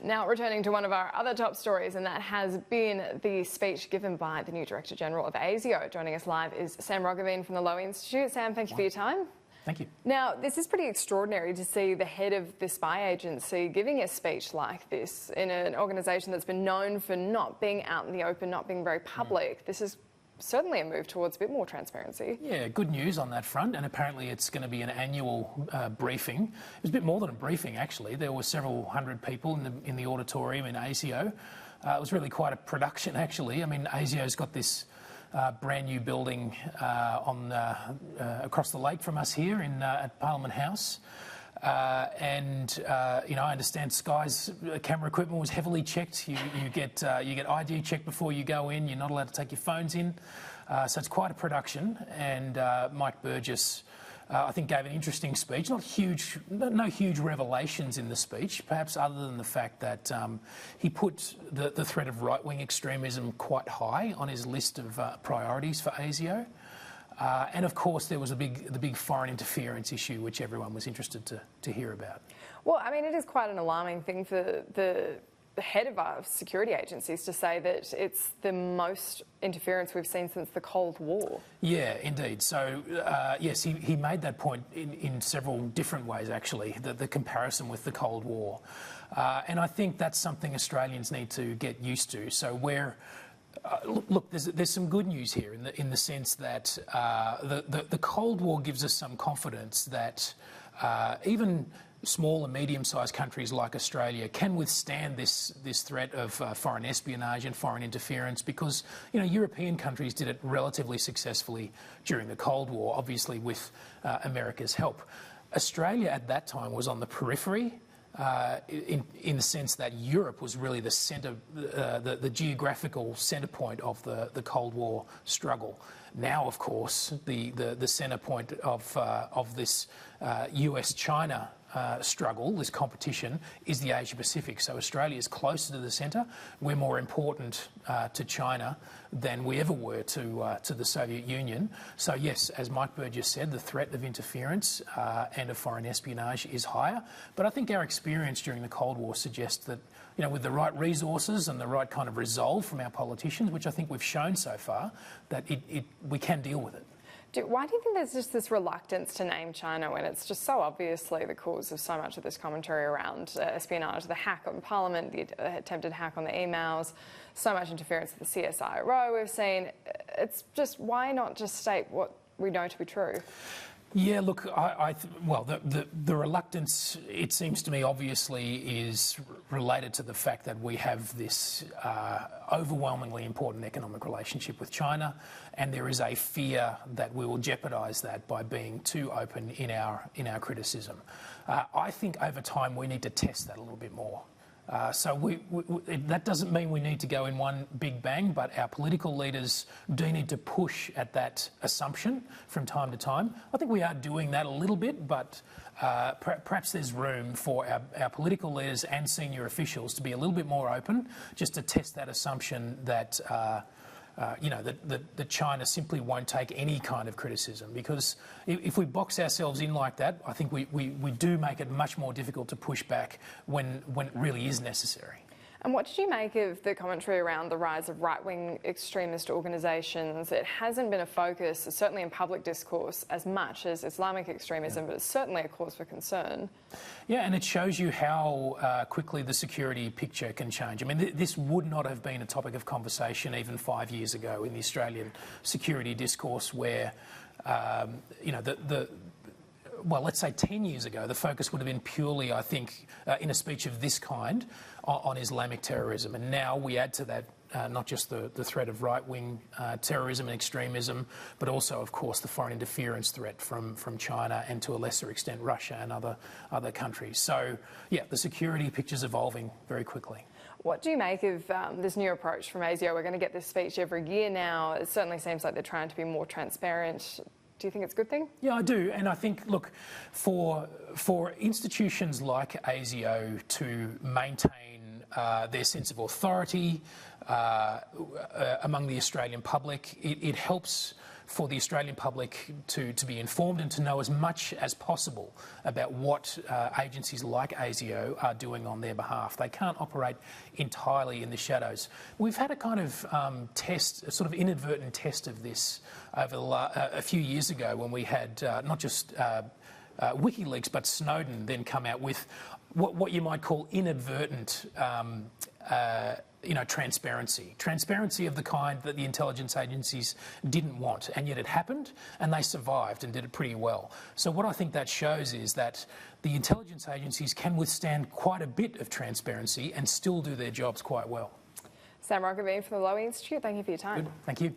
Now, returning to one of our other top stories, and that has been the speech given by the new Director General of ASIO. Joining us live is Sam Roggeveen from the Lowy Institute. Sam, thank you for your time. Thank you. Now, this is pretty extraordinary to see the head of the spy agency giving a speech like this in an organisation that's been known for not being out in the open, not being very public. This is certainly a move towards a bit more transparency. Yeah, good news on that front, and apparently it's going to be an annual briefing. It was a bit more than a briefing, actually. There were several hundred people in the auditorium in ASIO. It was really quite a production, actually. I mean, ASIO's got this brand new building across the lake from us here at Parliament House. You know, I understand Sky's camera equipment was heavily checked. You get ID checked before you go in. You're not allowed to take your phones in. So it's quite a production. And Mike Burgess, I think, gave an interesting speech. No huge revelations in the speech, perhaps other than the fact that he put the threat of right-wing extremism quite high on his list of priorities for ASIO. And of course, there was the big foreign interference issue, which everyone was interested to hear about. Well, I mean, it is quite an alarming thing for the head of our security agencies to say that it's the most interference we've seen since the Cold War. Yeah, indeed. So, yes, he made that point in several different ways, actually, the comparison with the Cold War. And I think that's something Australians need to get used to. So look, there's some good news here in the sense that the Cold War gives us some confidence that even small and medium-sized countries like Australia can withstand this threat of foreign espionage and foreign interference because, you know, European countries did it relatively successfully during the Cold War, obviously with America's help. Australia at that time was on the periphery. In the sense that Europe was really the centre, the geographical centre point of the Cold War struggle. Now, of course, the centre point of this US-China struggle, this competition, is the Asia-Pacific. So Australia is closer to the centre. We're more important to China than we ever were to the Soviet Union. So yes, as Mike Burgess said, the threat of interference and of foreign espionage is higher. But I think our experience during the Cold War suggests that, you know, with the right resources and the right kind of resolve from our politicians, which I think we've shown so far, that we can deal with it. Why do you think there's just this reluctance to name China when it's just so obviously the cause of so much of this commentary around espionage, the hack on Parliament, the attempted hack on the emails, so much interference with the CSIRO we've seen? It's just, why not just state what we know to be true? Yeah, look, well, the reluctance, it seems to me, obviously is related to the fact that we have this overwhelmingly important economic relationship with China, and there is a fear that we will jeopardise that by being too open in our criticism. I think over time we need to test that a little bit more. So that doesn't mean we need to go in one big bang, but our political leaders do need to push at that assumption from time to time. I think we are doing that a little bit, but perhaps there's room for our political leaders and senior officials to be a little bit more open, just to test that assumption that you know, that China simply won't take any kind of criticism, because if we box ourselves in like that, I think we do make it much more difficult to push back when it really is necessary. And what did you make of the commentary around the rise of right-wing extremist organisations? It hasn't been a focus, certainly in public discourse, as much as Islamic extremism, but it's certainly a cause for concern. Yeah, and it shows you how quickly the security picture can change. I mean, this would not have been a topic of conversation even 5 years ago in the Australian security discourse, where, you know, well, let's say 10 years ago, the focus would have been purely, I think, in a speech of this kind, on Islamic terrorism. And now we add to that not just the threat of right-wing terrorism and extremism, but also, of course, the foreign interference threat from China and, to a lesser extent, Russia and other countries. So, yeah, the security picture's evolving very quickly. What do you make of this new approach from ASIO? We're going to get this speech every year now. It certainly seems like they're trying to be more transparent. Do you think it's a good thing? Yeah, I do. And I think, look, for institutions like ASIO to maintain their sense of authority among the Australian public, it helps for the Australian public to be informed and to know as much as possible about what agencies like ASIO are doing on their behalf. They can't operate entirely in the shadows. We've had a kind of test, a sort of inadvertent test of this over a few years ago when we had not just WikiLeaks but Snowden then come out with what you might call inadvertent transparency of the kind that the intelligence agencies didn't want, and yet it happened and they survived and did it pretty well. So what I think that shows is that the intelligence agencies can withstand quite a bit of transparency and still do their jobs quite well. Sam Roggeveen from the Lowy Institute, thank you for your time. Good. Thank you.